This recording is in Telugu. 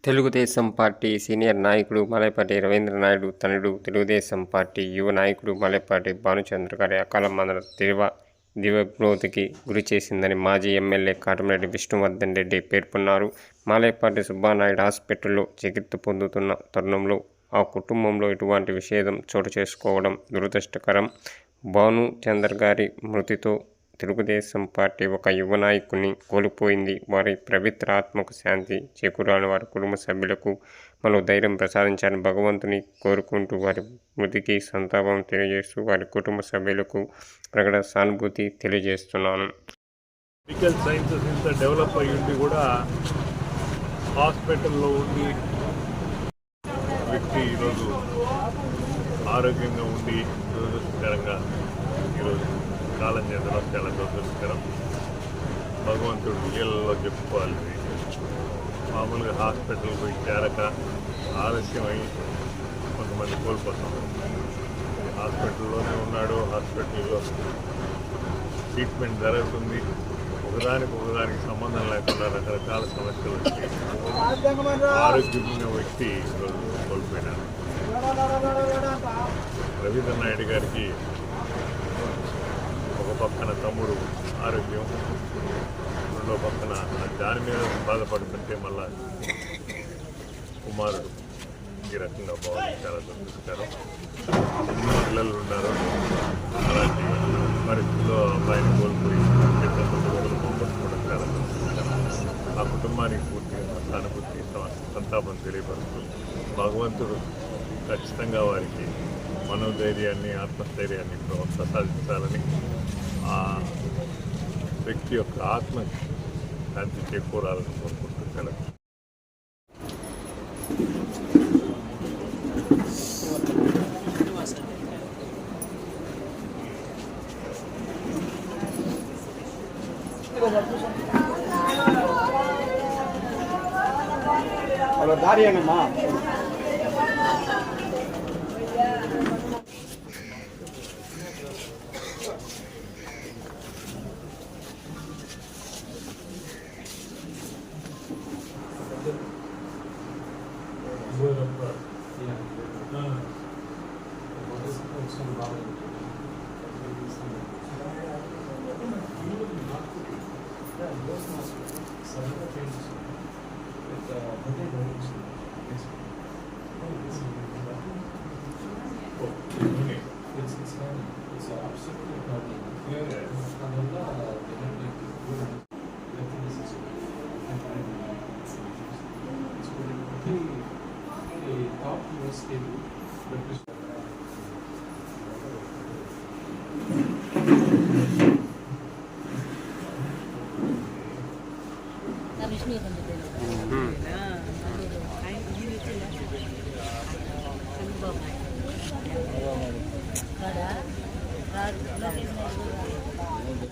తెలుగుదేశం పార్టీ సీనియర్ నాయకుడు మలైపాటి రవీంద్రనాయుడు తనయుడు, తెలుగుదేశం పార్టీ యువ నాయకుడు మలైపాటి భానుచంద్ర గారి అకాల మరణం దివ్యజ్ఞప్తికి గురిచేసిందని మాజీ ఎమ్మెల్యే కాటమరెడ్డి విష్ణువర్ధన్ రెడ్డి పేర్కొన్నారు. మలైపాటి సుబ్బానాయుడు హాస్పిటల్లో చికిత్స పొందుతున్న తరుణంలో ఆ కుటుంబంలో ఇటువంటి విషాదం చోటు చేసుకోవడం దురదృష్టకరం. భానుచంద్ర గారి మృతితో తెలుగుదేశం పార్టీ ఒక యువ నాయకుడిని కోల్పోయింది. వారి పవిత్ర ఆత్మకు శాంతి చేకూరాలని వారి కుటుంబ సభ్యులకు మరో ధైర్యం ప్రసాదించాలని భగవంతుని కోరుకుంటూ వారి మృతికి సంతాపం తెలియజేస్తూ వారి కుటుంబ సభ్యులకు ప్రకట సానుభూతి తెలియజేస్తున్నాను. మెడికల్ సైన్సెస్ ఇంత డెవలప్ అయ్యింది కూడా హాస్పిటల్లో ఉండి వ్యక్తి ఈరోజు ఆరోగ్యంగా ఉండి దురదృష్టకరంగా ఈరోజు కాలం చెందడం చాలా దురదృష్టకరం. భగవంతుడు లీలలో చెప్పుకోవాలి. మామూలుగా హాస్పిటల్ పోయి చేరక ఆలస్యమై కొంతమంది కోల్పోతాం. హాస్పిటల్లోనే ఉన్నాడు, హాస్పిటల్లో ట్రీట్మెంట్ జరుగుతుంది. ఒకదానికి సంబంధం లేకుండా రకరకాల సమస్యలు వచ్చి ఆరోగ్యమైన వ్యక్తి ఈరోజు కోల్పోయినారు. రవీంద్రనాయుడు గారికి ఒక పక్కన తమ్ముడు ఆరోగ్యం, రెండో పక్కన దాని మీద బాధపడుతుంటే మళ్ళా కుమారుడు ఈ రకంగా పోవడం చాలా దురదృష్టకరం. పిల్లలు ఉన్నారు. అలాంటి పరిస్థితుల్లో అబ్బాయిని కోల్పోయి పంపించుకోవడం చాలా దురదృష్టకరం. ఆ కుటుంబానికి పూర్తిగా సానుభూతి సంతాపం తెలియపరుస్తూ భగవంతుడు ఖచ్చితంగా వారికి మనోధైర్యాన్ని, ఆత్మస్థైర్యాన్ని ప్రసాదించాలని, ఆ వ్యక్తి యొక్క ఆత్మ శాంతి చేకూరాలని కోరుకుంటున్నాను. దారి అమ్మా విష్ణు